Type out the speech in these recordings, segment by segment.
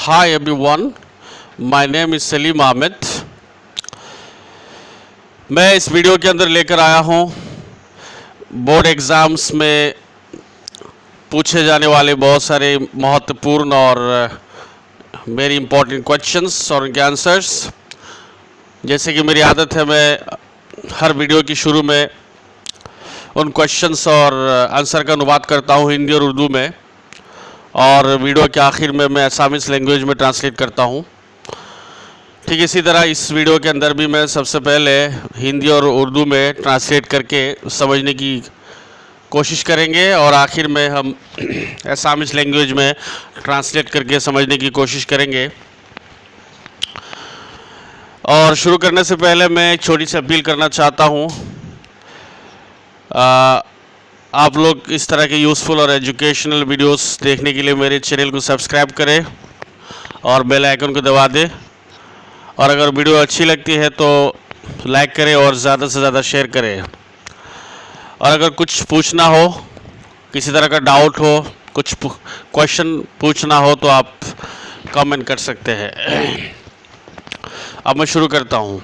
Hi everyone, my name is Salim आमिद। मैं इस video के अंदर लेकर आया हूँ बोर्ड एग्ज़ाम्स में पूछे जाने वाले बहुत सारे महत्वपूर्ण और वेरी इंपॉर्टेंट क्वेश्चंस और उनके आंसर्स। जैसे कि मेरी आदत है, मैं हर वीडियो की शुरू में उन क्वेश्चंस और आंसर का अनुवाद करता हूँ हिंदी और उर्दू में, और वीडियो के आखिर में मैं असामीज़ लैंग्वेज में ट्रांसलेट करता हूँ। ठीक इसी तरह इस वीडियो के अंदर भी मैं सबसे पहले हिंदी और उर्दू में ट्रांसलेट करके समझने की कोशिश करेंगे, और आखिर में हम असामीज़ लैंग्वेज में ट्रांसलेट करके समझने की कोशिश करेंगे। और शुरू करने से पहले मैं एक छोटी सी अपील करना चाहता हूँ। आप लोग इस तरह के यूज़फुल और एजुकेशनल वीडियोस देखने के लिए मेरे चैनल को सब्सक्राइब करें और बेल आइकन को दबा दें, और अगर वीडियो अच्छी लगती है तो लाइक करें और ज़्यादा से ज़्यादा शेयर करें। और अगर कुछ पूछना हो, किसी तरह का डाउट हो, कुछ क्वेश्चन पूछना हो तो आप कमेंट कर सकते हैं। अब मैं शुरू करता हूँ।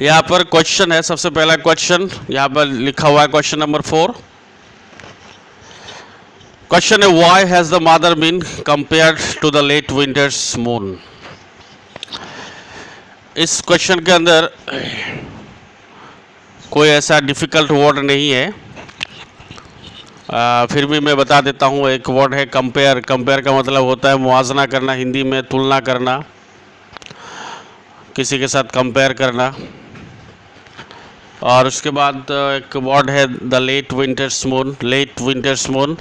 यहाँ पर क्वेश्चन है, सबसे पहला क्वेश्चन यहाँ पर लिखा हुआ है, क्वेश्चन नंबर 4। क्वेश्चन है, why has the mother been compared to the late winter's moon. इस क्वेश्चन के अंदर कोई ऐसा डिफ़िकल्ट वर्ड नहीं है, फिर भी मैं बता देता हूँ। एक वर्ड है कंपेयर। कंपेयर का मतलब होता है मुआवजा करना, हिंदी में तुलना करना, किसी के साथ कंपेयर करना। और उसके बाद एक वर्ड है the late winter's moon. Late winter's moon,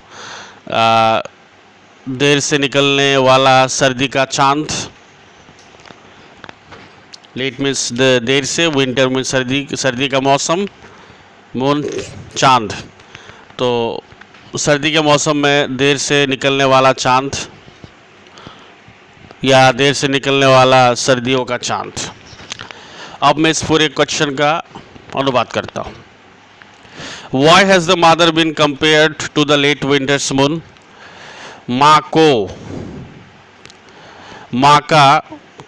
देर से निकलने वाला सर्दी का चांद। लेट मीन्स देर से, विंटर मीन्स सर्दी का मौसम, मून चांद। तो सर्दी के मौसम में देर से निकलने वाला चांद या देर से निकलने वाला सर्दियों का चांद। अब मैं इस पूरे क्वेश्चन का अनुवाद करता हूँ। Why has the mother been compared to the late winter's moon? माँ को, माँ का,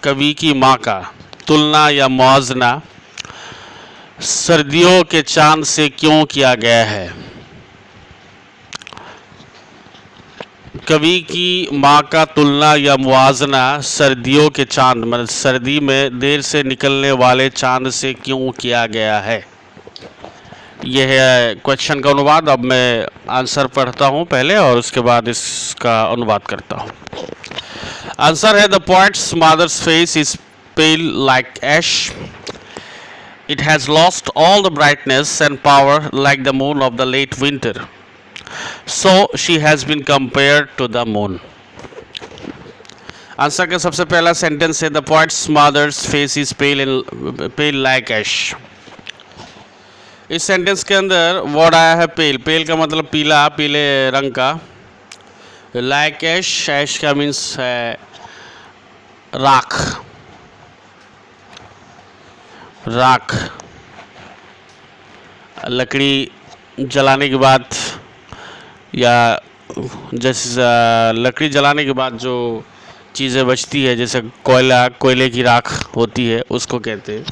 कवि की माँ का तुलना या मुआवजा सर्दियों के चांद से क्यों किया गया है। कवि की माँ का तुलना या मुआवजा सर्दियों के चांद, मतलब सर्दी में देर से निकलने वाले चांद से क्यों किया गया है। यह है क्वेश्चन का अनुवाद। अब मैं आंसर पढ़ता हूँ पहले और उसके बाद इसका अनुवाद करता हूँ। आंसर है, the poet's mother's face is pale like ash. It has lost all the brightness and power like the moon of the late winter, so she has been compared to the moon। Answer का सबसे पहला sentence है, the poet's mother's face is pale like ash. इस sentence के अंदर word आया है पेल। पेल का मतलब पीला, पीले रंग का। लाइक ऐश, ऐश का मीन्स है राख। राख, लकड़ी जलाने के बाद या जैसे लकड़ी जलाने के बाद जो चीज़ें बचती है, जैसे कोयला, कोयले की राख होती है, उसको कहते हैं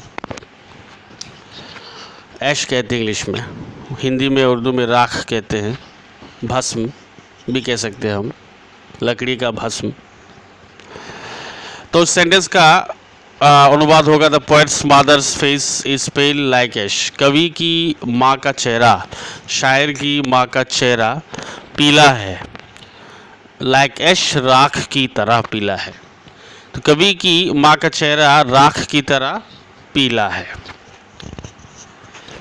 ऐश कहते हैं इंग्लिश में। हिंदी में, उर्दू में राख कहते हैं। भस्म भी कह सकते हैं हम, लकड़ी का भस्म। तो सेंटेंस का अनुवाद होगा, the poet's mother's face is pale like ash. कवि की माँ का चेहरा, शायर की माँ का चेहरा पीला है, लाइक ऐश, राख की तरह पीला है। तो कवि की माँ का चेहरा राख की तरह पीला है।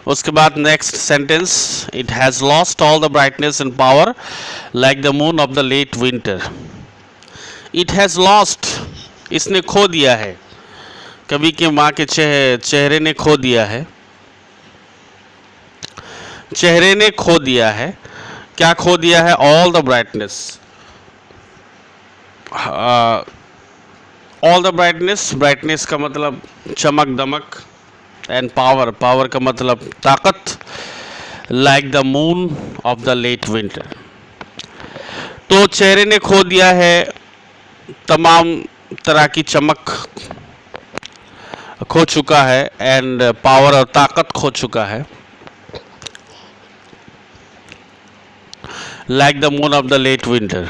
उसके बाद next sentence, it has lost all the brightness and power like the moon of the late winter. It has lost, इसने खो दिया है। कवि के माँ के चेहरे ने खो दिया है। चेहरे ने खो दिया है। क्या खो दिया है? All the brightness. All the brightness, brightness का मतलब चमक दमक, एंड पावर, पावर का मतलब ताकत, like the moon of the late winter. तो चेहरे ने खो दिया है तमाम तरह की चमक खो चुका है एंड पावर और ताकत खो चुका है। Like the moon of the late winter,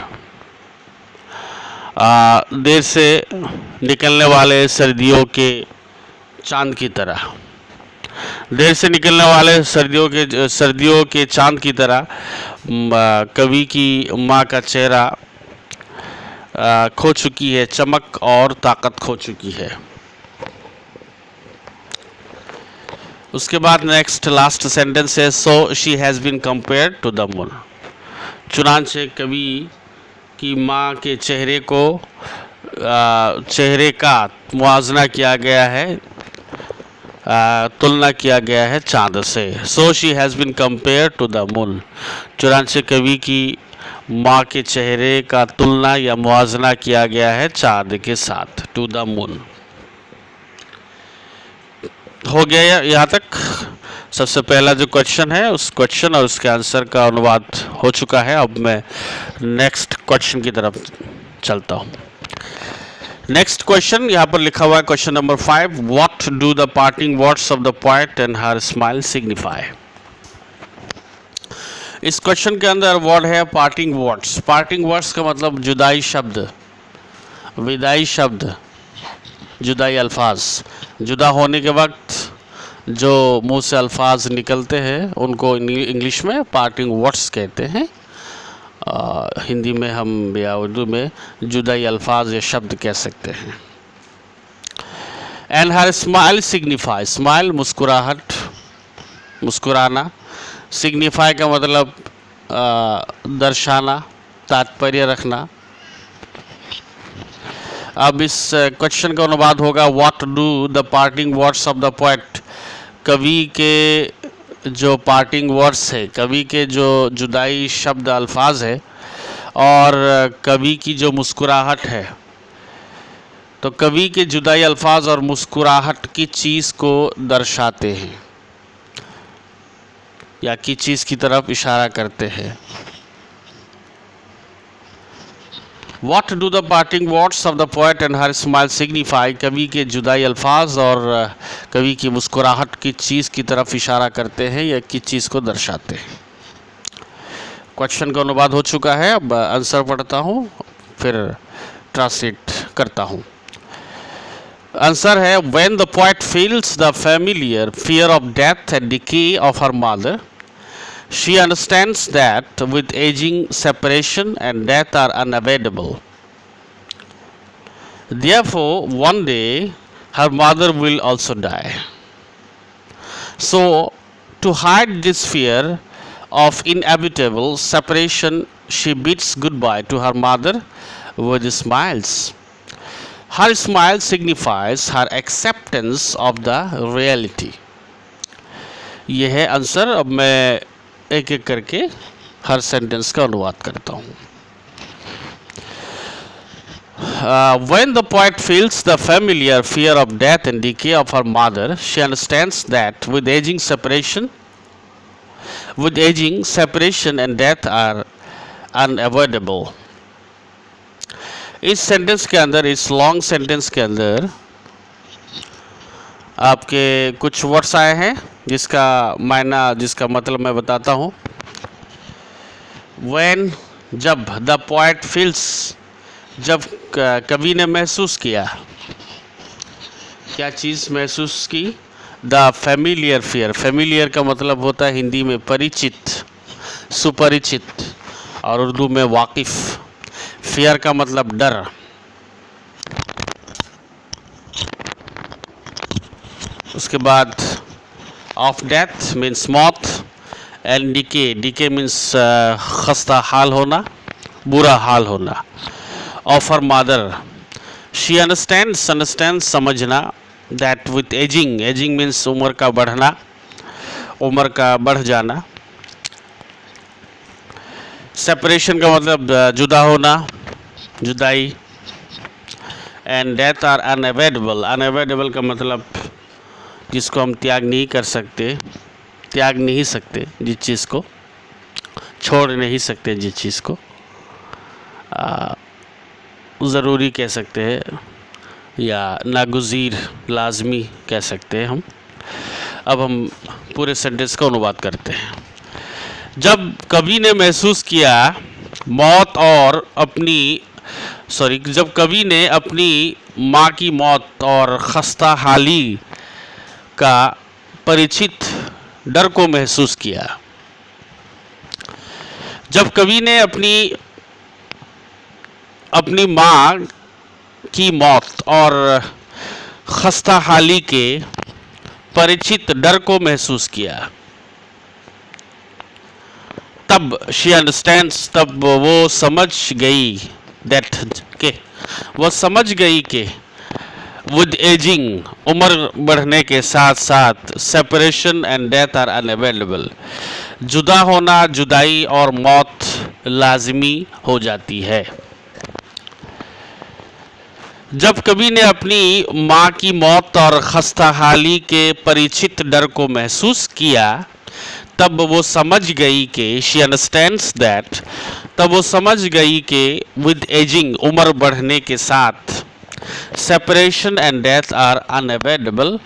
देर से निकलने वाले सर्दियों के चांद की तरह, देर से निकलने वाले सर्दियों के चांद की तरह कवि की माँ का चेहरा खो चुकी है, चमक और ताकत खो चुकी है। उसके बाद नेक्स्ट लास्ट सेंटेंस है, so she has been compared to the moon. चुनांचे कवि की माँ के चेहरे का मुआवजा किया गया है, तुलना किया गया है चाँद से। So she has been compare to the moon. चुनांचे कवि की माँ के चेहरे का तुलना या मुआवजा किया गया है चाँद के साथ, टू द मून। हो गया यहाँ तक। सबसे पहला जो क्वेश्चन है उस क्वेश्चन और उसके आंसर का अनुवाद हो चुका है। अब मैं नेक्स्ट क्वेश्चन की तरफ चलता हूँ। नेक्स्ट क्वेश्चन यहाँ पर लिखा हुआ है, question number 5, what do the parting words of the poet and her smile signify. इस क्वेश्चन के अंदर वर्ड है पार्टिंग वर्ड्स। पार्टिंग वर्ड्स का मतलब जुदाई शब्द, विदाई शब्द, जुदाई अल्फाज। जुदा होने के वक्त जो मुंह से अल्फाज निकलते हैं उनको इंग्लिश में पार्टिंग वर्ड्स कहते हैं। हिंदी में हम या उर्दू में जुदाई अल्फाज या शब्द कह सकते हैं। And her smile signify, smile मुस्कुराहट, मुस्कुराना। सिग्निफाई का मतलब दर्शाना, तात्पर्य रखना। अब इस क्वेश्चन का अनुवाद होगा, what do the parting words of the poet. कवि के जो पार्टिंग वर्ड्स है, कवि के जो जुदाई शब्द अल्फाज है और कवि की जो मुस्कुराहट है, तो कवि के जुदाई अल्फाज और मुस्कुराहट की चीज़ को दर्शाते हैं या की चीज़ की तरफ इशारा करते हैं। What do the parting words of the poet and her smile signify? कवि के जुदाई अल्फाज और कवि की मुस्कुराहट की चीज़ की तरफ इशारा करते हैं या किस चीज़ को दर्शाते हैं। क्वेश्चन का अनुवाद हो चुका है। अब आंसर पढ़ता हूँ फिर ट्रांसलेट करता हूँ। आंसर है, when the poet feels the familiar fear of death and decay of her mother, she understands that with aging, separation and death are unavoidable. Therefore, one day her mother will also die. So, to hide this fear of inevitable separation, she bids goodbye to her mother with smiles. Her smile signifies her acceptance of the reality. यह है answer. अब मैं एक एक करके हर sentence का अनुवाद करता हूँ। When the poet feels the familiar fear of death and decay of her mother, she understands that with aging, separation and death are unavoidable. इस सेंटेंस के अंदर, इस लॉन्ग सेंटेंस के अंदर आपके कुछ वर्ड्स आए हैं जिसका मायना, जिसका मतलब मैं बताता हूँ। When, जब, द पोएट फील्स, जब कवि ने महसूस किया, क्या चीज़ महसूस की? The familiar fear. फैमिलियर का मतलब होता है हिंदी में परिचित, सुपरिचित, और उर्दू में वाकिफ़। फियर का मतलब डर। उसके बाद ऑफ डेथ मीन्स मौत, एंड डिके, डिके मीन्स खस्ता हाल होना, बुरा हाल होना। Of her mother, she understands, understand समझना, that with ageing, ageing means उम्र का बढ़ना, उम्र का बढ़ जाना। सेपरेशन का मतलब जुदा होना, जुदाई। And death are unavoidable, unavoidable का मतलब जिसको हम त्याग नहीं कर सकते, त्याग नहीं सकते, जिस चीज़ को छोड़ नहीं सकते, जिस चीज़ को ज़रूरी कह सकते हैं या नागुज़ीर लाजमी कह सकते हैं हम। अब हम पूरे सेंटेंस का अनुवाद करते हैं। जब कवि ने महसूस किया मौत और जब कवि ने अपनी माँ की मौत और खस्ता हाली का परिचित डर को महसूस किया। जब कवि ने अपनी माँ की मौत और खस्ता हाली के परिचित डर को महसूस किया, तब शी अंडरस्टैंड्स, तब वो समझ गई कि विद एजिंग, उम्र बढ़ने के साथ साथ, separation and death are unavoidable, जुदा होना, जुदाई और मौत लाजमी हो जाती है। जब कवि ने अपनी माँ की मौत और खस्ता हाली के परिचित डर को महसूस किया, तब वो समझ गई कि शी अंडरस्टैंड्स दैट, तब वो समझ गई कि विद एजिंग, उम्र बढ़ने के साथ, separation and death are unavoidable,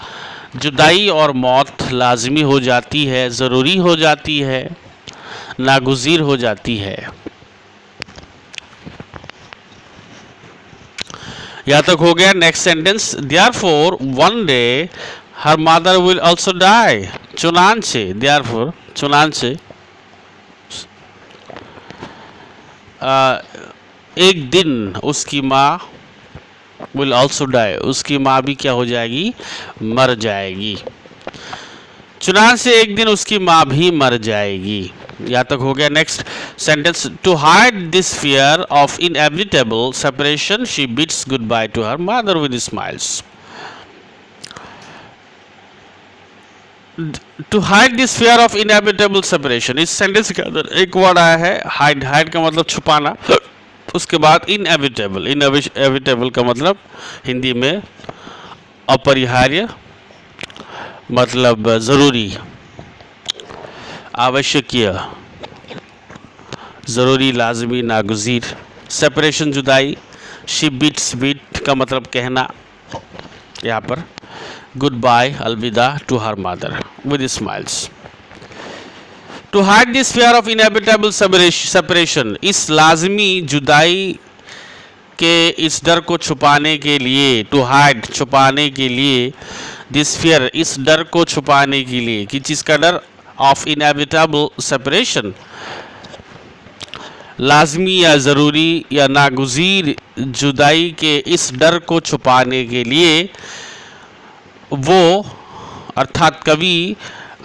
जुदाई और मौत लाजमी हो जाती है, ज़रूरी हो जाती है, नागुज़ीर हो जाती है। यहाँ तक हो गया। Next sentence, therefore one day her mother will also die, चुनांचे, देयरफॉर चुनांचे, एक दिन उसकी माँ विल ऑल्सो डाई, उसकी माँ भी क्या हो जाएगी, मर जाएगी। चुनान से एक दिन उसकी माँ भी मर जाएगी। यहाँ तक हो गया। Next sentence, to hide this fear of inevitable separation she bids goodbye to her mother with smiles. To hide this fear of inevitable separation, इस सेंटेंस के अंदर एक वर्ड आया है हाइड। हाइड का मतलब छुपाना, उसके बाद इनएविटेबल, इनएविटेबल का मतलब हिंदी में अपरिहार्य, मतलब ज़रूरी, आवश्यकीय, ज़रूरी, लाजमी, नागुज़ीर। सेपरेशन जुदाई, शी बीट्स, बीट का मतलब कहना, यहाँ पर गुड बाय, अलविदा, to her mother with smiles. To hide this fear of inevitable separation, इस लाजमी जुदाई के इस डर को छुपाने के लिए, टू हाइड छुपाने के लिए, दिस फियर इस डर को छुपाने के लिए, किस चीज़ का डर, ऑफ इनएविटेबल सेपरेशन, लाजमी या ज़रूरी या नागुज़ीर जुदाई के इस डर को छुपाने के लिए वो अर्थात कवि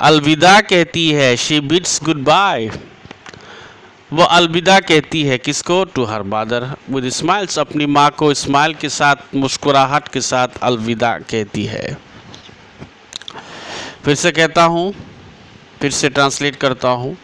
अलविदा कहती है, शी बिड्स गुड बाय, वो अलविदा कहती है किसको, to her mother with smiles, अपनी माँ को स्माइल के साथ, मुस्कुराहट के साथ अलविदा कहती है। फिर से कहता हूँ, फिर से ट्रांसलेट करता हूँ।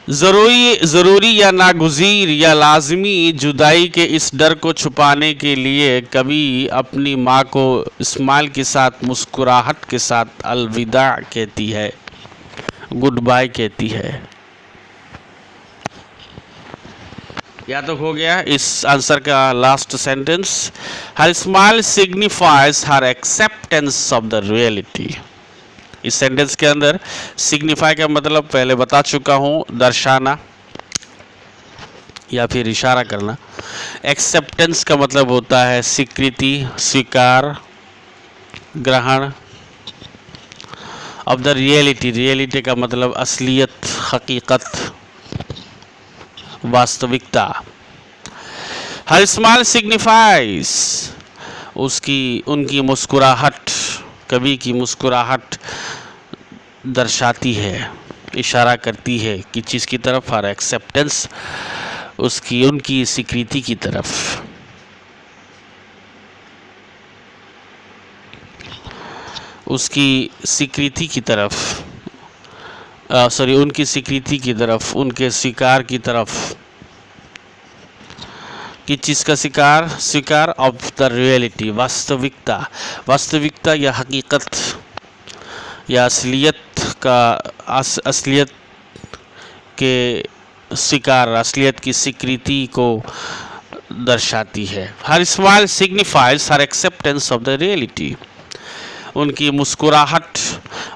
ज़रूरी या नागुज़ीर या लाजमी जुदाई के इस डर को छुपाने के लिए कवि अपनी माँ को स्माइल के साथ, मुस्कुराहट के साथ अलविदा कहती है, गुड बाय कहती है। या तो हो गया इस आंसर का last sentence, her smile signifies her acceptance of the reality. इस सेंटेंस के अंदर सिग्निफाई का मतलब पहले बता चुका हूँ, दर्शाना या फिर इशारा करना। एक्सेप्टेंस का मतलब होता है स्वीकृति, स्वीकार, ग्रहण। ऑफ द रियलिटी, रियलिटी का मतलब असलियत, हकीकत, वास्तविकता। हर स्माइल सिग्निफाइज, उनकी मुस्कुराहट, कवि की मुस्कुराहट दर्शाती है, इशारा करती है कि चीज़ की तरफ, हर एक्सेप्टेंस, उनकी स्वीकृति की तरफ। उसकी स्वीकृति की तरफ, उनकी स्वीकृति की तरफ, उनके स्वीकार की तरफ। किस चीज़ का स्वीकार ऑफ द रियलिटी, वास्तविकता, वास्तविकता या हकीकत या असलियत के स्वीकार, असलियत की स्वीकृति को दर्शाती है। Her smile signifies her acceptance of the reality. उनकी मुस्कुराहट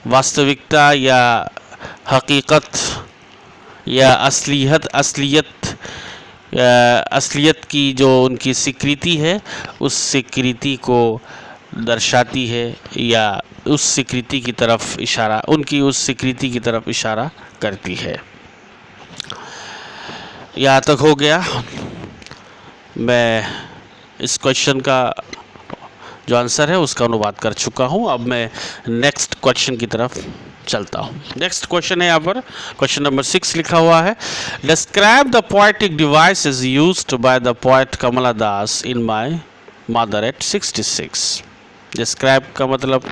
वास्तविकता या हकीकत या असलियत की जो उनकी स्वीकृति है उस स्वीकृति को दर्शाती है या उस स्वीकृति की तरफ इशारा, उनकी उस स्वीकृति की तरफ इशारा करती है। यहाँ तक हो गया। मैं इस क्वेश्चन का जो आंसर है उसका अनुवाद कर चुका हूँ। अब मैं नेक्स्ट क्वेश्चन की तरफ चलता हूँ। नेक्स्ट क्वेश्चन है यहाँ पर क्वेश्चन नंबर 6 लिखा हुआ है, describe the poetic devices used by the poet Kamala Das in My mother at 66। Describe का मतलब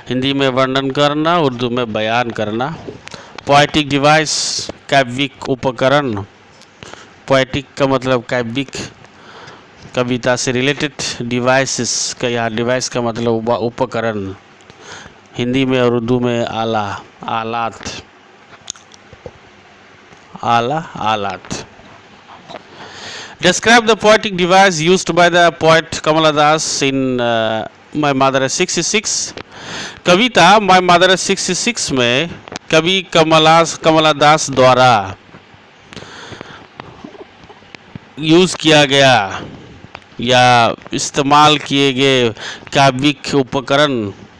हिंदी में वर्णन करना, उर्दू में बयान करना। पोएटिक डिवाइस काव्यिक उपकरण, पोएटिक का मतलब काव्यिक कविता से रिलेटेड, डिवाइसेस का यहाँ डिवाइस का मतलब उपकरण, हिंदी में और उर्दू में आला, आलात, आलात। Describe the poetic device used by the poet Kamala Das in My Mother at 66। Kavita My Mother at 66 में कवि कमला दास द्वारा यूज़ किया गया या इस्तेमाल किए गए काव्यिक उपकरण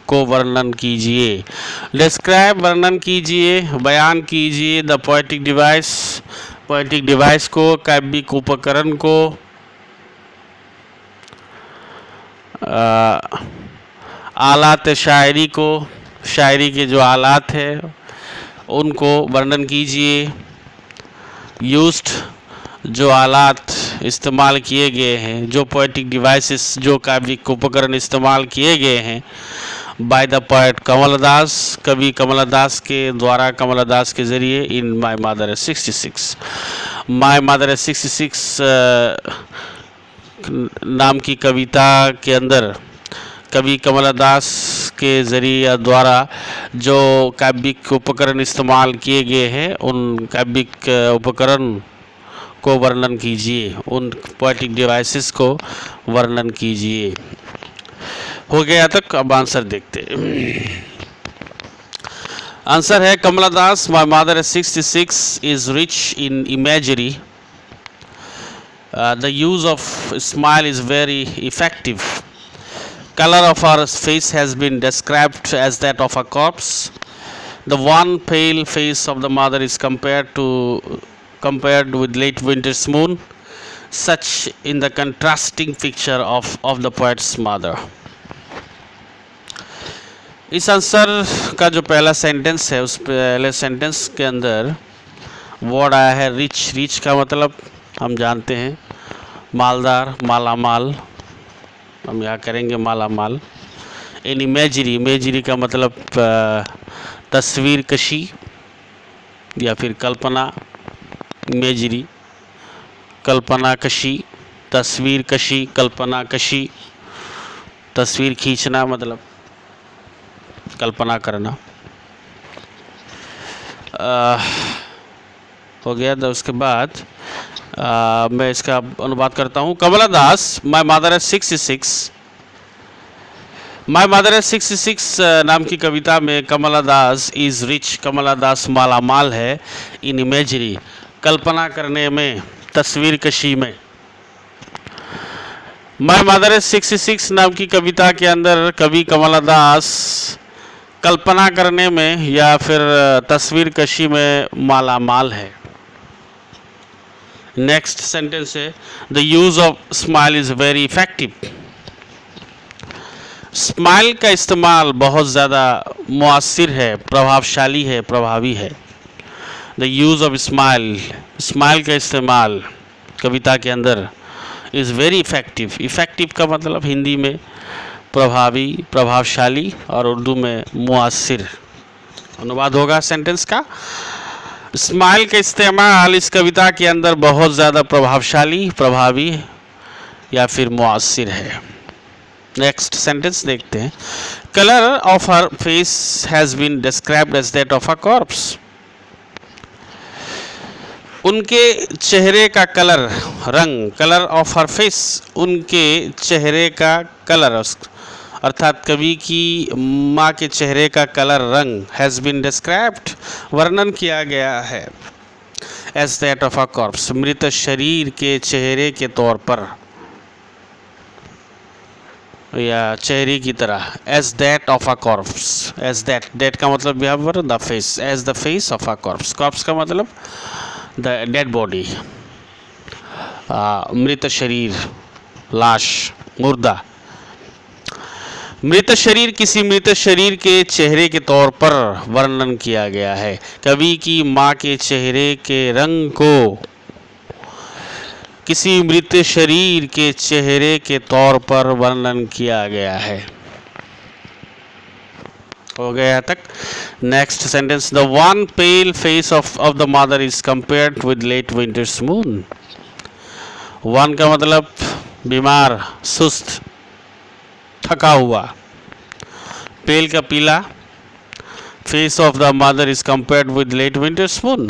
को वर्णन कीजिए। डिस्क्राइब वर्णन कीजिए, बयान कीजिए the poetic device, poetic device को, काव्यिक उपकरण को, आलात शायरी को, शायरी के जो आलात है उनको वर्णन कीजिए। यूज्ड जो आलात इस्तेमाल किए गए हैं, जो पोएटिक डिवाइसेस जो काव्यिक उपकरण इस्तेमाल किए गए हैं बाय द पोएट कमला दास, कवि कमला दास के द्वारा, कमला दास के ज़रिए इन My mother at 66। My mother at 66 नाम की कविता के अंदर कवि कमला दास के ज़रिए द्वारा जो काव्यिक उपकरण इस्तेमाल किए गए हैं उन काव्यिक उपकरण को वर्णन कीजिए, उन पोएटिक डिवाइसेस को वर्णन कीजिए। हो गया तक। अब आंसर देखते हैं। आंसर है Kamala Das my mother at 66 is rich in imagery. The use of smile is very effective. Colour of our face has been described as that of a corpse. The wan pale face of the mother is compared with late winter's moon, such in the contrasting picture of the poet's mother। इस answer का जो पहला sentence है उस पहले sentence के अंदर word आया है रिच। रिच का मतलब हम जानते हैं मालदार, मालामाल, हम यहाँ करेंगे मालामाल। इन इमेजरी, इमेजरी का मतलब तस्वीर कशी या फिर कल्पना, इमेजरी कल्पना कशी, तस्वीर कशी, कल्पना कशी, तस्वीर खींचना मतलब कल्पना करना। हो गया। तो उसके बाद मैं इसका अनुवाद करता हूँ। Kamala Das my mother at 66, my mother at 66 नाम की कविता में कमला दास इज़ रिच, कमला दास मालामाल है इन इमेजरी, कल्पना करने में, तस्वीर कशी में। माय मदर एट 66 नाम की कविता के अंदर कवि कमला दास कल्पना करने में या फिर तस्वीर कशी में मालामाल है। नेक्स्ट सेंटेंस है the use of smile is very effective. Smile का इस्तेमाल बहुत ज़्यादा मुअस्सिर है, प्रभावशाली है, प्रभावी है। The use of smile, smile का इस्तेमाल कविता के अंदर इज़ वेरी इफेक्टिव। इफेक्टिव का मतलब हिंदी में प्रभावी, प्रभावशाली और उर्दू में मुअस्सिर। अनुवाद होगा सेंटेंस का। स्माइल का इस्तेमाल इस कविता के अंदर बहुत ज़्यादा प्रभावशाली, प्रभावी या फिर मुअस्सिर है। नेक्स्ट सेंटेंस देखते हैं। Colour of her face has been described as that of a corpse. उनके चेहरे का कलर, रंग, कलर ऑफ हर फेस, उनके चेहरे का कलर, अर्थात कवि की माँ के चेहरे का कलर, रंग, हैज़ बीन डिस्क्राइब्ड, वर्णन किया गया है, as that of a corpse, मृत शरीर के चेहरे के तौर पर या चेहरे की तरह, as that of a corpse, as that, that का मतलब यहाँ पर the face, as the face of a corpse, corpse का मतलब द डेड बॉडी, मृत शरीर, लाश, मुर्दा। मृत शरीर, किसी मृत शरीर के चेहरे के तौर पर वर्णन किया गया है। कवि की माँ के चेहरे के रंग को किसी मृत शरीर के चेहरे के तौर पर वर्णन किया गया है। हो गया तक। Next sentence, the wan pale face of the mother is compared with late winter's moon. Wan का मतलब बीमार, सुस्त, थका हुआ। पेल का पीला, face of the mother is compared with late winter's moon.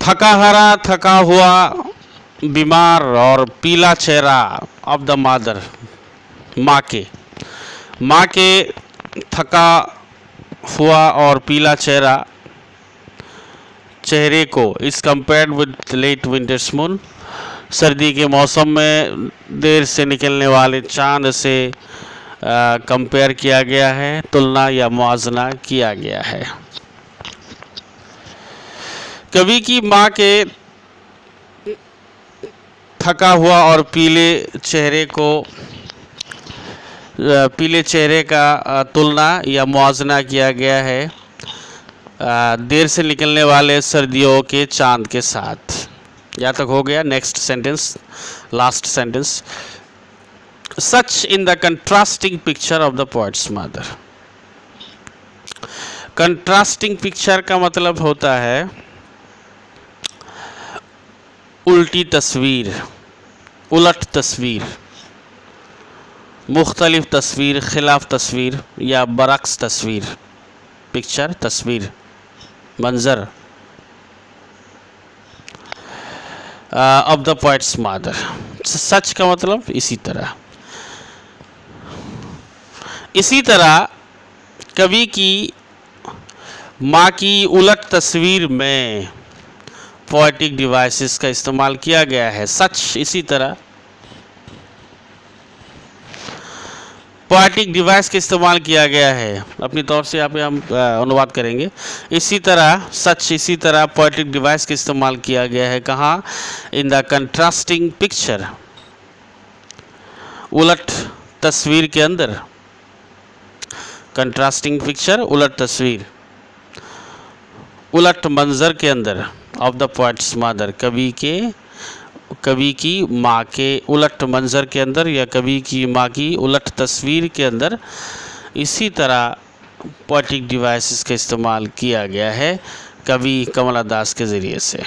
थका हारा, थका हुआ, बीमार और पीला चेहरा ऑफ द मदर, माँ के थका हुआ और पीला चेहरे को इस compared with late winter's moon, सर्दी के मौसम में देर से निकलने वाले चांद से कंपेयर किया गया है, तुलना या मुआवजा किया गया है। कवि की माँ के थका हुआ और पीले चेहरे का तुलना या मुआवजा किया गया है देर से निकलने वाले सर्दियों के चांद के साथ। यहाँ तक हो गया। Next sentence, last sentence, such in the contrasting picture of the poets mother. Contrasting picture का मतलब होता है उल्टी तस्वीर, उलट तस्वीर, मुख्तलिफ तस्वीर, खिलाफ तस्वीर या बरक्स तस्वीर। पिक्चर, तस्वीर, मंजर ऑफ द पोएट्स मदर। सच का मतलब इसी तरह कवि की माँ की उलट तस्वीर में पोएटिक डिवाइसेस का इस्तेमाल किया गया है। सच, इसी तरह पोएटिक डिवाइस का इस्तेमाल किया गया है। अपनी तौर से यहाँ पे हम अनुवाद करेंगे। इसी तरह, सच, इसी तरह पोएटिक डिवाइस का इस्तेमाल किया गया है। कहाँ? इन द कंट्रास्टिंग पिक्चर, उलट तस्वीर के अंदर। कंट्रास्टिंग पिक्चर, उलट तस्वीर, उलट मंजर के अंदर ऑफ द पोएट्स मदर, कवि की माँ के उलट मंजर के अंदर या कवि की माँ की उलट तस्वीर के अंदर इसी तरह पोएटिक डिवाइसेस का इस्तेमाल किया गया है कवि कमला दास के ज़रिए से।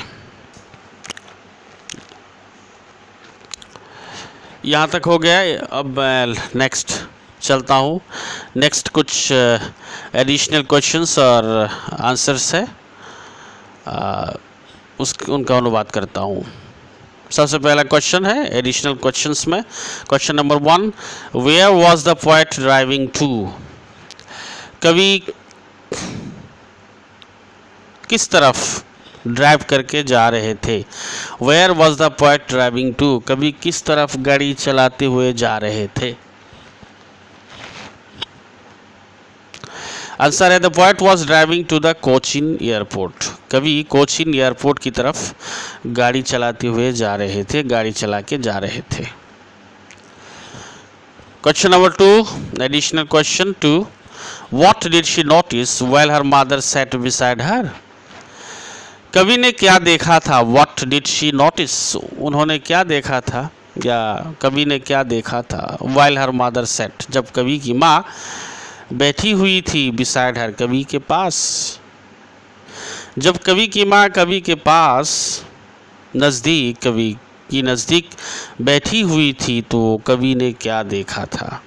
यहाँ तक हो गया। अब नेक्स्ट चलता हूँ। नेक्स्ट कुछ एडिशनल क्वेश्चंस और आंसर्स है, उनका अनुवाद करता हूँ। सबसे पहला क्वेश्चन है एडिशनल क्वेश्चंस में। Question number 1, where was the poet driving to. कवि किस तरफ ड्राइव करके जा रहे थे। Where was the poet driving to, कवि किस तरफ गाड़ी चलाते हुए जा रहे थे। आंसर है the poet was driving to the Cochin airport. कवि कोचीन एयरपोर्ट की तरफ गाड़ी चलाते हुए जा रहे थे, गाड़ी चला के जा रहे थे। Question number 2, additional question 2, what did she notice while her mother sat beside her. कवि ने क्या देखा था। व्हाट डिड शी नोटिस, उन्होंने क्या देखा था या कवि ने क्या देखा था। व्हाइल हर मदर सैट, जब कवि की माँ बैठी हुई थी, बिसाइड हर, कवि के पास। जब कवि की माँ कवि के पास नज़दीक, कवि की नज़दीक बैठी हुई थी तो कवि ने क्या देखा था।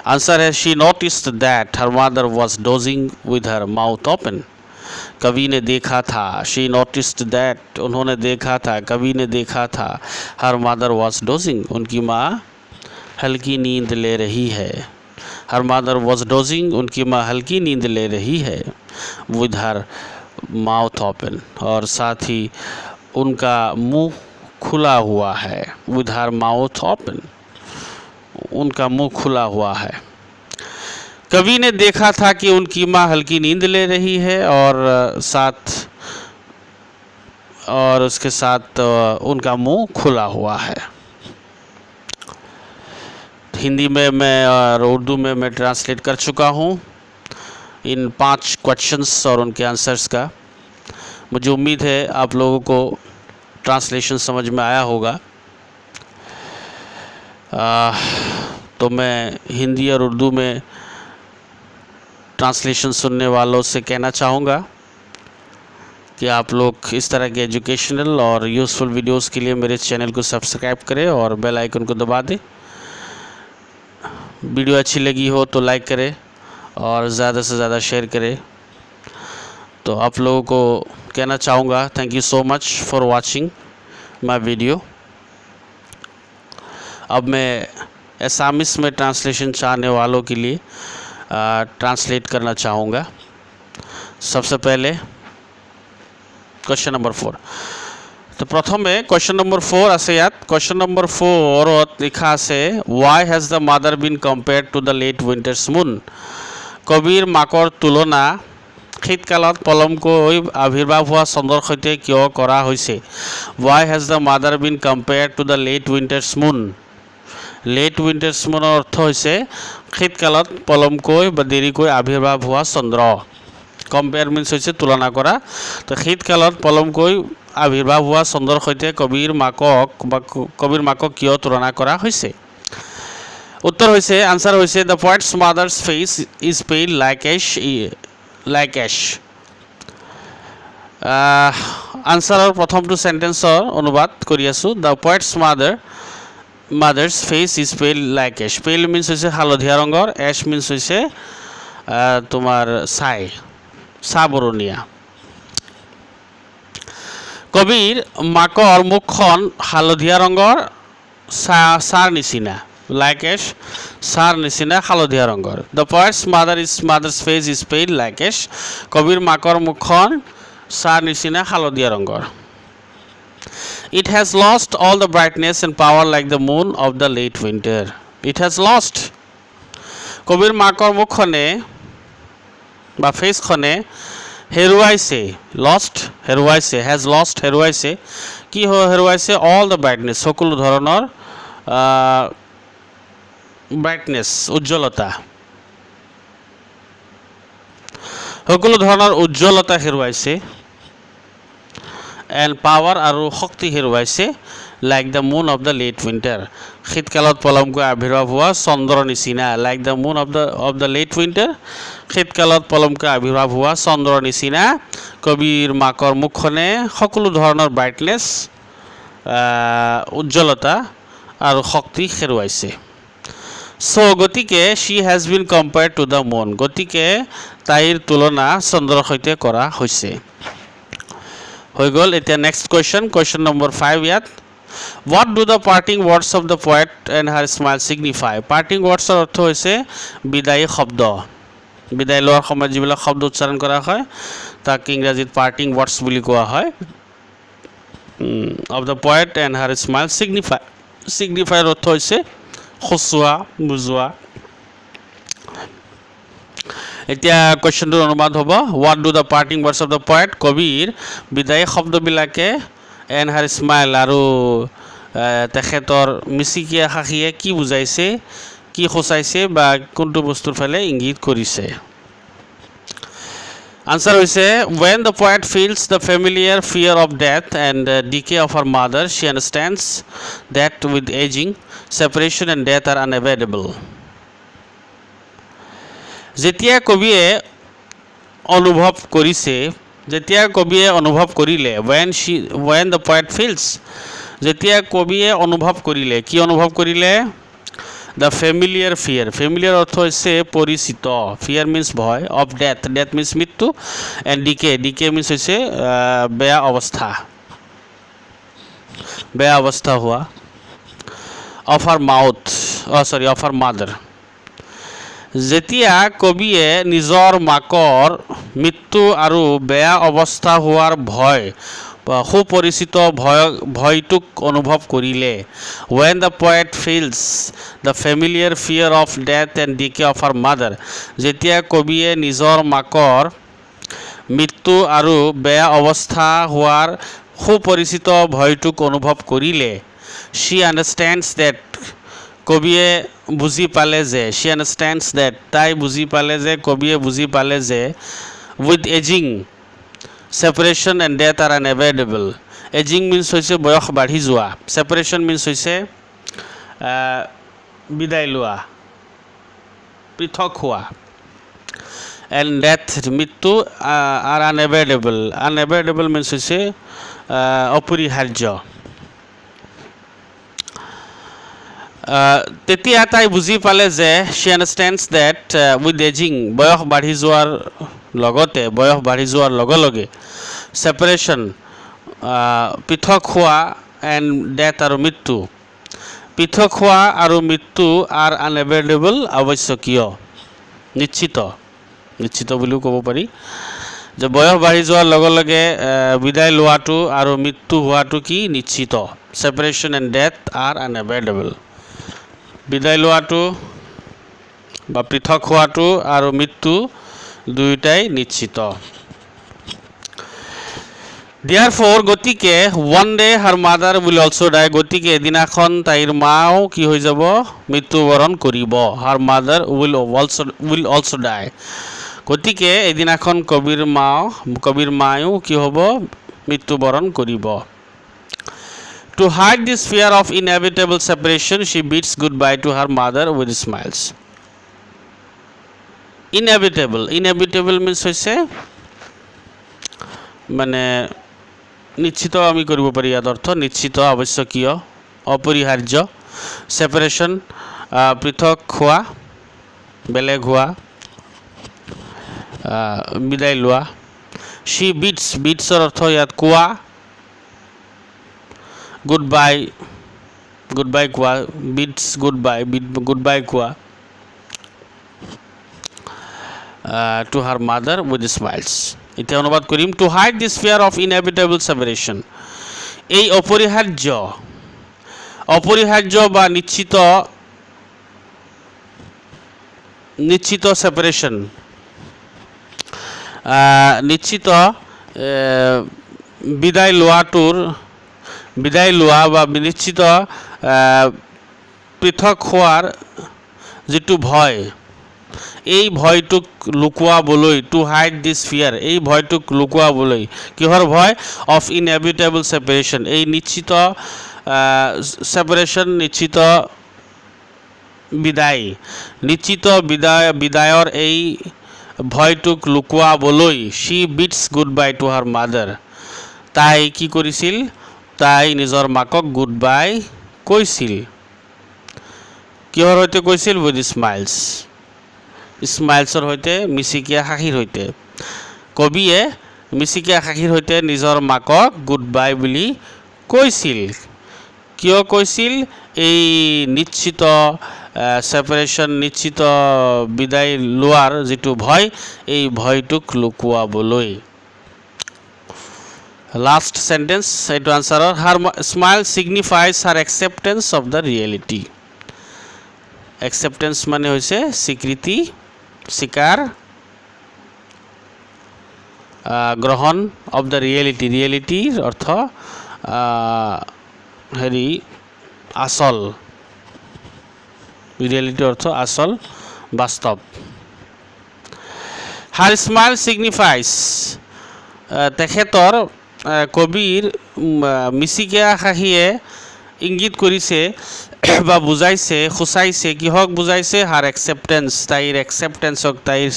आंसर है she noticed that her mother was dosing with her mouth open. कवि ने देखा था, शी नोटिस्ड दैट, उन्होंने देखा था, कवि ने देखा था, हर मदर वॉज डोजिंग, उनकी माँ हल्की नींद ले रही है, हर मदर वॉज डोजिंग, उनकी माँ हल्की नींद ले रही है, विद हर माउथ ओपन, और साथ ही उनका मुंह खुला हुआ है, विद हर माउथ ओपन, उनका मुंह खुला हुआ है। कवि ने देखा था कि उनकी माँ हल्की नींद ले रही है और उसके साथ उनका मुंह खुला हुआ है। हिंदी में मैं और उर्दू में मैं ट्रांसलेट कर चुका हूँ इन 5 क्वेश्चंस और उनके आंसर्स का। मुझे उम्मीद है आप लोगों को ट्रांसलेशन समझ में आया होगा। तो मैं हिंदी और उर्दू में ट्रांसलेशन सुनने वालों से कहना चाहूँगा कि आप लोग इस तरह के एजुकेशनल और यूज़फुल वीडियोस के लिए मेरे चैनल को सब्सक्राइब करें और बेल आइकन को दबा दें। वीडियो अच्छी लगी हो तो लाइक करें और ज़्यादा से ज़्यादा शेयर करें। तो आप लोगों को कहना चाहूँगा thank you so much for watching my video. अब मैं एसामिस में ट्रांसलेशन चाहने वालों के लिए ट्रांसलेट करना चाहूँगा। सबसे पहले क्वेश्चन नंबर 4। तो प्रथमे क्वेश्चन नंबर 4 আছে ইয়াত। क्वेश्चन नंबर 4 লিখা আছে why has the mother been compared to the late winter's moon? কবিৰ মাকৰ তুলনা শীতকালত পলমকৈ আবিৰ্ভাৱ হোৱা চন্দ্ৰৰ সৈতে কিয় কৰা হৈছে? Why has the mother been compared to the late winter's moon? Late winter's মুনৰ অৰ্থ হৈছে শীতকালত পলমকৈ বা দেৰিকৈ আবিৰ্ভাৱ হোৱা চন্দ্ৰ। কম্পেয়াৰ মিনছ হৈছে তুলনা কৰা। তো শীতকালত পলমকৈ আবিৰ্ভাৱ হোৱা চন্দ্ৰৰ সৈতে কবিৰ মাকক কিয় তুলনা কৰা হৈছে? উত্তৰ হৈছে আনসাৰ হৈছে the poet's mother's face is pale like ash. আনসাৰৰ প্ৰথমটো সেন্টেন্সৰ অনুবাদ কৰি আছো। The poet's mother's face is pale like ash. Pale means হৈছে হালধীয়া ৰঙৰ, এছ মিনছ হৈছে তোমাৰ চাহ বৰণীয়া। কবিৰ মাকৰ মুখখন হালধীয়া ৰঙৰ চাহৰ নিচিনা, লাইক এছ চাহৰ নিচিনা হালধীয়া ৰঙৰ। The poet's mother's face is pale like ash. কবিৰ মাকৰ মুখখন চাহৰ নিচিনা হালধীয়া ৰঙৰ। It has lost all the brightness and power like the moon of the late winter. It has lost. কবিৰ মাকৰ মুখখনে বা ফেচখনে হেৰুৱাইছে, লষ্ট হেৰুৱাইছে, হেজ লষ্ট হেৰুৱাইছে, কি হেৰুৱাইছে? অল দ্য ব্ৰাইটনেছ, সকলো ধৰণৰ ব্ৰাইটনেছ উজ্জ্বলতা, সকলো ধৰণৰ উজ্জ্বলতা হেৰুৱাইছে। এণ্ড পাৱাৰ আৰু শক্তি হেৰুৱাইছে like the moon of the late winter, শীতকালত পলমকৈ আবিৰ্ভাৱ হোৱা চন্দ্ৰৰ নিচিনা। Like the moon of the late winter, শীতকালত পলমকৈ আবিৰ্ভাৱ হোৱা চন্দ্ৰৰ নিচিনা কবিৰ মাকৰ মুখখনে সকলো ধৰণৰ ব্ৰাইটনেছ উজ্জ্বলতা আৰু শক্তি হেৰুৱাইছে। গতিকে she has been compared to the moon, গতিকে তাইৰ তুলনা চন্দ্ৰৰ সৈতে কৰা হৈছে। হৈ গ'ল। এতিয়া নেক্সট কুৱেশ্যন নম্বৰ 5 ইয়াত। What do the parting words of the poet and her smile signify? Parting ৱৰ্ডছৰ অৰ্থ হৈছে বিদায়ী শব্দ। বিদায় লোৱাৰ সময়ত যিবিলাক শব্দ উচ্চাৰণ কৰা হয় তাক ইংৰাজীত পাৰ্টিং ৱৰ্ডছ বুলি কোৱা হয়। Of the poet and her smile ছিগনিফাইৰ অৰ্থ হৈছে সঁচোৱা, বুজোৱা। এতিয়া কুৱেশ্যনটোৰ অনুবাদ হ'ব what do the parting words of the poet, কবিৰ বিদায়ী শব্দবিলাকে এণ্ড হাৰ স্মাইল আৰু তেখেতৰ মিচিকীয়া হাঁহিয়ে কি বুজাইছে, কি সূচাইছে বা কোনটো বস্তুৰ ফালে ইংগিত কৰিছে? আনসাৰ হৈছে when the poet feels the familiar fear of death and decay of her mother, she understands that with aging, separation and death are unavoidable. যেতিয়া কবিয়ে অনুভৱ কৰিলে when the poet feels, যেতিয়া কবিয়ে অনুভৱ কৰিলে, কি অনুভৱ কৰিলে? দ্য ফেমিলিয়াৰ ফিয়াৰ ফেমিলিয়াৰ অৰ্থ হৈছে পৰিচিত ফিয়াৰ মিন্স ভয় অফ ডেথ ডেথ মিন্স মৃত্যু এণ্ড ডিকে মিন্স হৈছে বেয়া অৱস্থা হোৱা অফ আৰ মাদাৰ যেতিয়া কবিয়ে নিজৰ মাকৰ মৃত্যু আৰু বেয়া অৱস্থা হোৱাৰ সুপৰিচিত ভয়টোক অনুভৱ কৰিলে when the poet feels the familiar fear of death and decay of her mother যেতিয়া কবিয়ে নিজৰ মাকৰ মৃত্যু আৰু বেয়া অৱস্থা হোৱাৰ সুপৰিচিত ভয়টোক অনুভৱ কৰিলে she understands that কবিয়ে বুজি পালে যে কবিয়ে বুজি পালে যে with aging separation and death are unavoidable aging means হৈছে বয়স বাঢ়ি যোৱা separation means হৈছে বিদায় লোৱা পৃথক হোৱা and death মৃত্যু are unavoidable means হৈছে অপৰিহাৰ্য তেতিয়া তাই বুজি পালে যে she understands that with aging বয়স বাঢ়ি যোৱাৰ লগে লগে separation পৃথক হোৱা and death আৰু মৃত্যু পৃথক হোৱা আৰু মৃত্যু are unavoidable আৱশ্যকীয় নিশ্চিত বুলিও ক'ব পাৰি যে বয়স বাঢ়ি যোৱাৰ লগে লগে বিদায় লোৱাটো আৰু মৃত্যু হোৱাটো কি নিশ্চিত separation and death are unavoidable বিদায় লোৱাটো বা পৃথক হোৱাটো আৰু মৃত্যু দুয়োটাই নিশ্চিত therefore গতিকে one day her mother will also die গতিকে এদিনাখন তাইৰ মাও কি হৈ যাব মৃত্যুবৰণ কৰিব her mother will also die গতিকে এদিনাখন কবিৰ মায়ো কি হ'ব মৃত্যুবৰণ কৰিব To hide this fear of inevitable separation, she bids goodbye to her mother with smiles. Inevitable means হৈছে মানে নিশ্চিত আমি কৰিব পাৰি ইয়াৰ অৰ্থ নিশ্চিত আৱশ্যকীয় অপৰিহাৰ্য separation পৃথক হোৱা বেলেগ হোৱা বিদায় লোৱা she bids অৰ্থ ইয়াত কোৱা goodbye কোৱা bids goodbye কোৱা to her mother with smiles এতিয়া অনুবাদ কৰিম to hide this fear of inevitable separation এই অপৰিহাৰ্য বা নিশ্চিত separation নিশ্চিত বিদায় লোৱা বা নিশ্চিত পৃথক হোৱাৰ যিটো ভয় এই ভয়টোক লুকুৱাবলৈ টু হাইড দিছ ফিয়াৰ এই ভয়টোক লুকুৱাবলৈ কিহৰ ভয় অফ ইনএভিটেবল ছেপাৰেশ্যন এই নিশ্চিত ছেপাৰেশ্যন নিশ্চিত বিদায়ৰ এই ভয়টোক লুকুৱাবলৈ she bids goodbye to her mother তাই কি কৰিছিল তাই নিজৰ মাকক গুড বাই কৈছিল কিহৰ সৈতে কৈছিল উইথ স্মাইলছৰ সৈতে মিচিকীয়া হাঁহিৰ সৈতে কবিয়ে মিচিকীয়া হাঁহিৰ সৈতে নিজৰ মাকক গুড বাই বুলি কৈছিল কিয় কৈছিল এই নিশ্চিত ছেপাৰেশ্যন নিশ্চিত বিদায় লোৱাৰ যিটো ভয় এই ভয়টোক লুকুৱাবলৈ লাষ্ট সেন্টেন্স এইটো আনসাৰৰ her smile signifies her acceptance of the reality acceptance মানে হৈছে স্বীকৃতি স্বীকাৰ গ্ৰহণ অফ দ্য ৰিয়েলিটিৰ অৰ্থ হেৰি আসল ৰিয়েলিটিৰ অৰ্থ আসল বাস্তৱ হাৰ স্মাইল সিগনিফাইজ তেখেতৰ কবিৰ মিচিকীয়া হাঁহিয়ে ইংগিত কৰিছে বা বুজাইছে সূচাইছে কিহক বুজাইছে হাৰ একসেপ্টেন্স তাইৰ একসেপ্টেন্সক তাইৰ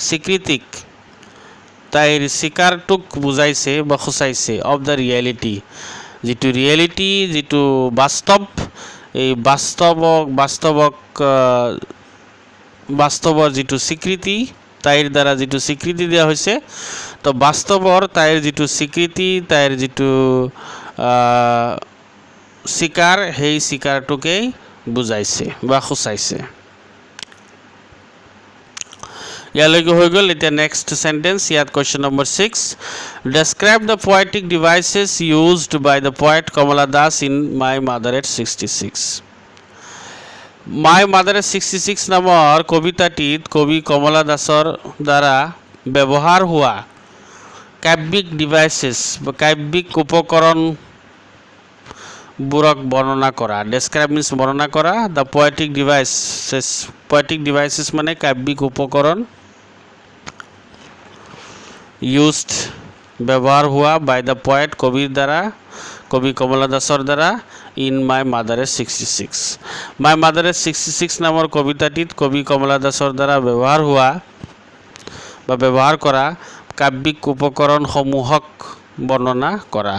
স্বীকৃতিক তাইৰ স্বীকাৰটোক বুজাইছে বা সূচাইছে অফ দ্য ৰিয়েলিটি যিটো বাস্তৱ এই বাস্তৱৰ যিটো স্বীকৃতি তাইৰ দ্বাৰা যিটো স্বীকৃতি দিয়া হৈছে তো বাস্তৱৰ তাইৰ যিটো স্বীকৃতি তাইৰ যিটো স্বীকাৰ সেই স্বীকাৰটোকেই বুজাইছে বা সূচাইছে ইয়ালৈকে হৈ গ'ল এতিয়া নেক্সট সেন্টেন্স ইয়াত question number 6 describe the poetic devices used by the poet Kamala Das in my mother at 66 my mother at 66 নামৰ কবিতাটিত কবি কমলা দাসৰ দ্বাৰা ব্যৱহাৰ হোৱা কাব্যিক ডিভাইচেছ বা কাব্যিক উপকৰণ বুৰক বৰ্ণনা কৰা ডেসক্ৰাইব মিন্স বৰ্ণনা কৰা দ্য পোয়েটিক ডিভাইচেছ মানে কাব্যিক উপকৰণ used ব্যবহার हुआ by the poet কবির দ্বারা কবি কমলা দাসর দ্বারা in my mother is 66 my mother is 66 নামৰ কবিতাটিত কবি কমলা দাসৰ দ্বাৰা ব্যৱহাৰ হোৱা বা ব্যৱহাৰ কৰা কাব্যিক উপকৰণ সমূহক বৰ্ণনা কৰা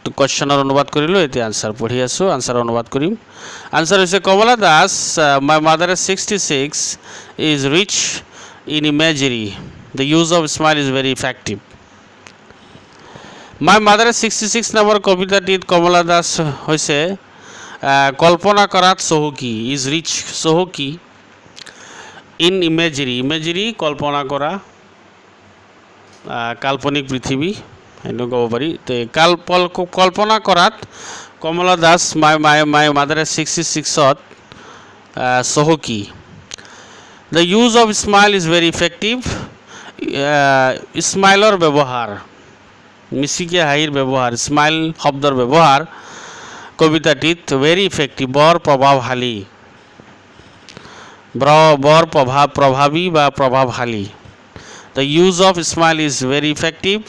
তো কোৱেশ্চনৰ অনুবাদ কৰিলো এতিয়া আনসাৰ পঢ়ি আছো আনসাৰ অনুবাদ কৰিম আনসাৰ হৈছে কমলা Das my mother is 66 is rich in imagery the use of smile is very effective my mother is 66 নামৰ কবিতাটিত কমলা দাস হৈছে কল্পনা কৰাত চহকী is rich চহকী in imagery কল্পনা কৰা কাল্পনিক পৃথিৱী এনে ক'ব পাৰি তে কল্পনা কৰাত কমলা দাস my mother is 66ত চহকী The use of smile is very effective. স্মাইলৰ ব্যৱহাৰ মিছিকে হাঁহিৰ ব্যৱহাৰ স্মাইল শব্দৰ ব্যৱহাৰ কবিতাটিত ভেৰি ইফেক্টিভ বৰ প্ৰভাৱশালী প্ৰভাৱী বা প্ৰভাৱশালী The use of smile is very effective.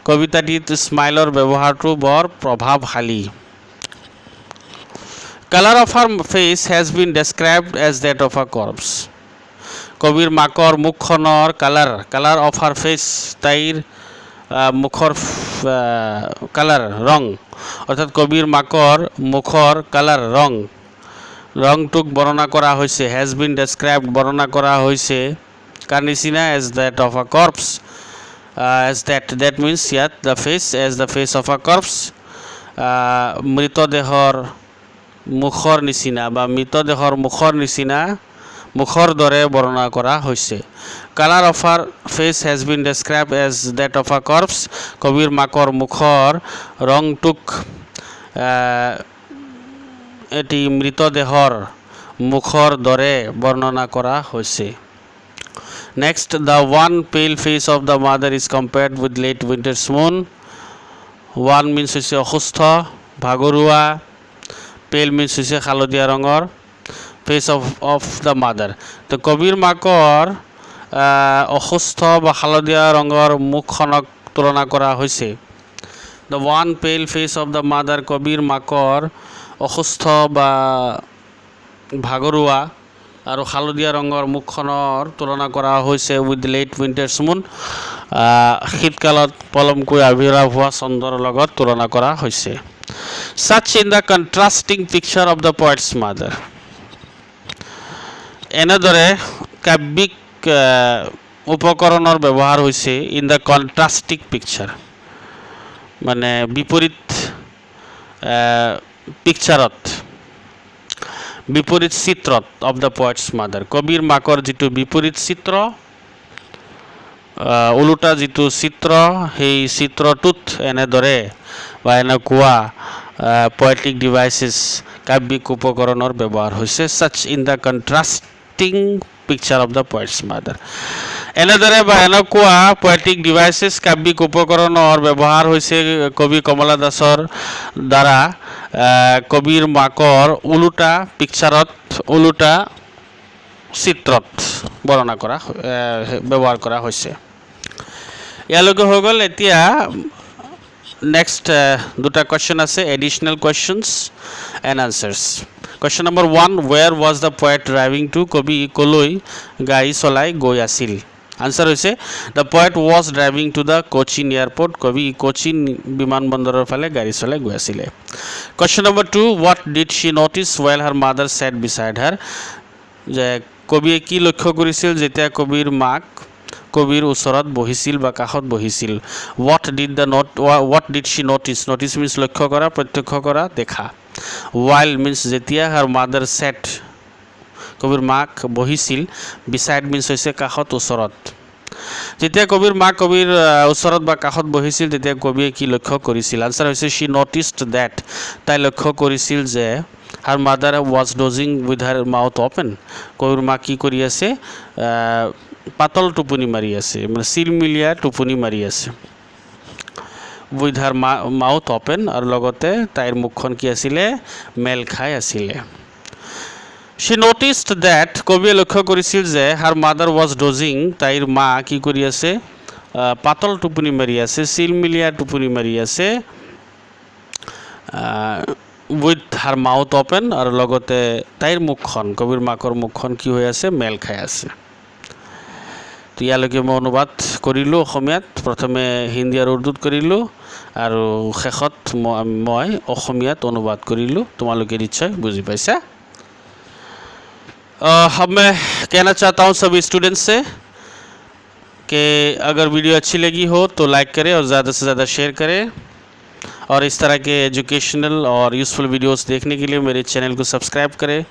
কবিতাটিত স্মাইলৰ ব্যৱহাৰটো বৰ প্ৰভাৱশালী Color of her face has been described as that of a corpse. কবিৰ মাকৰ মুখখনৰ কালাৰ অফ হার ফেস তাইৰ মুখৰ কালাৰ ৰং অৰ্থাৎ কবিৰ মাকৰ মুখৰ কালাৰ ৰংটোক বৰ্ণনা কৰা হৈছে has been described বৰ্ণনা কৰা হৈছে কাৰ নিচিনা as that of a corpse as that means yet the face as the face of a corpse মৃতদেহৰ মুখৰ নিচিনা বা মৃতদেহৰ মুখৰ নিচিনা মুখৰ দৰে বৰ্ণনা কৰা হৈছে colour of her face has been described as that of a corpse কবিৰ মাকৰ মুখৰ ৰংটোক এটি মৃতদেহৰ মুখৰ দৰে বৰ্ণনা কৰা হৈছে next the wan pale face of the mother is compared with late winter's moon wan means হৈছে অসুস্থ ভাগৰুৱা পেল মিন্স হৈছে হালধীয়া ৰঙৰ ফেস অফ দ্য মাদাৰ তো কবিৰ মাকৰ অসুস্থ বা হালধীয়া ৰঙৰ মুখখনক তুলনা কৰা হৈছে the wan pale face of the mother কবিৰ মাকৰ অসুস্থ বা ভাগৰুৱা আৰু হালধীয়া ৰঙৰ মুখখনৰ তুলনা কৰা হৈছে উইথ লেট উইণ্টাৰ্ছ মুন শীতকালত পলমকৈ আবিৰ্ভাৱ হোৱা চন্দ্ৰৰ লগত তুলনা কৰা হৈছে such in the contrasting picture of the poet's mother এনেদৰে কাব্যিক উপকৰণৰ ব্যৱহাৰ হৈছে ইন দ্য কণ্ট্ৰাষ্টিং পিকচাৰ মানে বিপৰীত পিকচাৰত বিপৰীত চিত্ৰত অফ দ্য পয়েটছ মাদাৰ কবিৰ মাকৰ যিটো বিপৰীত চিত্ৰ ওলোটা যিটো চিত্ৰ সেই চিত্ৰটোত এনেদৰে বা এনেকুৱা পোয়েটিক ডিভাইচেছ কাব্যিক উপকৰণৰ ব্যৱহাৰ হৈছে such in the contrasting picture of the poet's mother এনেদৰে বা এনেকুৱা পোয়েটিক ডিভাইচেছ কাব্যিক উপকৰণৰ ব্যৱহাৰ হৈছে কবি কমলা দাসৰ দ্বাৰা কবিৰ মাকৰ ওলোটা পিকচাৰত ওলোটা চিত্ৰত বৰ্ণনা কৰা ব্যৱহাৰ কৰা হৈছে ইয়ালৈকে হৈ গ'ল এতিয়া next দুটা question আছে additional questions and answers question number 1 where was the poet driving to কবি কলৈ গাড়ী চলাই গৈ আছিল आंसर হৈছে the poet was driving to the Cochin airport কবি কোচিন বিমানবন্দৰৰ ফালে গাড়ী চলাই গৈ আছিলে question number 2 what did she notice well her mother ছেট বিছাইড হাৰ যে কবিয়ে কি লক্ষ্য কৰিছিল যেতিয়া কবিৰ মাক কবিৰ ওচৰত বহিছিল বা কাষত বহিছিল what did she notice notice means লক্ষ্য কৰা প্ৰত্যক্ষ কৰা দেখা ৱাইল মিন্স যেতিয়া হাৰ মাদাৰ ছেট কবিৰ মাক বহিছিল বিছাইড মিন্স হৈছে কাষত ওচৰত যেতিয়া কবিৰ মাক কবিৰ ওচৰত বা কাষত বহিছিল তেতিয়া কবিয়ে কি লক্ষ্য কৰিছিল আনসাৰ হৈছে শ্বি নটিছড দ্যাট তাই লক্ষ্য কৰিছিল যে her mother was dozing with her mouth open কবিৰ মাক কি কৰি আছে পাতল টোপনি মাৰি আছে মানে চিলমিলীয়া টোপনি মাৰি আছে উইথ হাৰ মাউথ অপেন আৰু লগতে তাইৰ মুখখন কি আছিলে মেল খাই আছিলে She noticed that কবিয়ে লক্ষ্য কৰিছিল যে হাৰ মাদাৰ ৱাজ ডজিং তাইৰ মা কি কৰি আছে পাতল টোপনি মাৰি আছে চিলমিলীয়া টোপনি মাৰি আছে উইথ হাৰ মাউথ অপেন আৰু লগতে তাইৰ মুখখন কবিৰ মাকৰ মুখখন কি হৈ আছে মেল খাই আছে তো ইয়ালৈকে মই অনুবাদ কৰিলোঁ অসমীয়াত প্ৰথমে হিন্দী আৰু উৰ্দুত কৰিলোঁ আৰু শেষত মই অসমীয়াত অনুবাদ কৰিলোঁ তোমালোকে নিশ্চয় বুজি পাইছা अब मैं कहना चाहता हूँ सभी स्टूडेंट्स से कि अगर वीडियो अच्छी लगी हो तो लाइक करें और ज़्यादा से ज़्यादा शेयर करें और इस तरह के एजुकेशनल और यूज़फुल वीडियोस देखने के लिए मेरे चैनल को सब्सक्राइब करें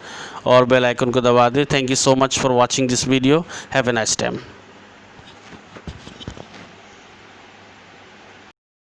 और बेल आइकन को दबा दें thank you so much for watching this video have a nice time